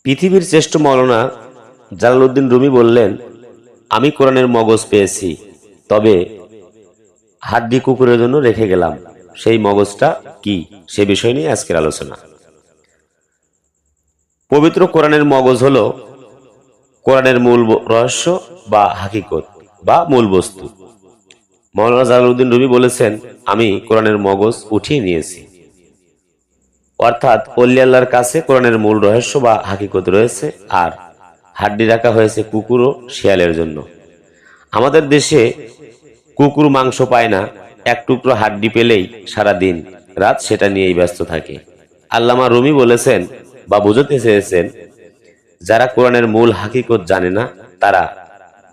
পৃথিবীর শ্রেষ্ঠ মৌলানা Jalaluddin Rumi বললেন, আমি কোরআনের মগজ পেয়েছি, তবে হাড্ডি কুকুরের জন্য রেখে গেলাম। সেই মগজটা কি, সে বিষয় নিয়ে আজকের আলোচনা। পবিত্র কোরআনের মগজ হলো কোরআনের মূল রহস্য বা হাকিকত বা মূল বস্তু। মৌলানা জালালউদ্দিন রুমি বলেছেন, আমি কোরআনের মগজ উঠিয়ে নিয়েছি। অর্থাৎ অলি আল্লাহর কাছে কোরআনের মূল রহস্য বা হাকিকত রয়েছে, আর হাড্ডি রাখা হয়েছে কুকুর ও শিয়ালের জন্য। আমাদের দেশে কুকুর মাংস পায় না, এক টুকরো হাড্ডি পেলেই সারা দিন রাত সেটা নিয়েই ব্যস্ত থাকে। আল্লামা রুমি বলেছেন বা বুঝতে চেয়েছেন, যারা কোরআনের মূল হাকিকত জানে না তারা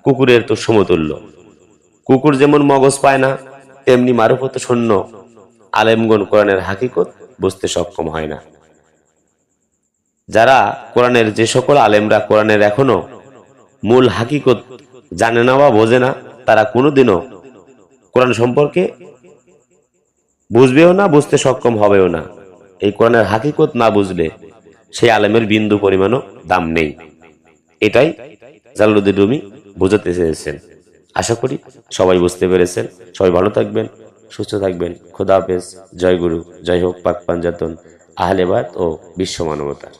কুকুরের তো সমতুল্য। কুকুর যেমন মগজ পায় না, তেমনি মারুফত শূন্য আলেমগণ কোরআনের হাকিকত বুঝতে সক্ষম হয় না। যারা কোরআনের, যে সকল আলেমরা কোরআনের এখনো মূল হাকিকত জানে না বা বোঝে না, তারা কোনোদিনও কোরআন সম্পর্কে বুঝবেও না, বুঝতে সক্ষম হবেও না। এই কোরআনের হাকিকত না বুঝলে সেই আলেমের বিন্দু পরিমাণও দাম নেই। এটাই জালালউদ্দিন রুমি বোঝাতে চেয়েছেন। আশা করি সবাই বুঝতে পেরেছেন। সবাই ভালো থাকবেন, সুস্থ থাকবেন। খোদা হাফেজ। জয় গুরু, জয় হোক পাক পাঞ্জাতন, আহলে বায়াত ও বিশ্ব মানবতার।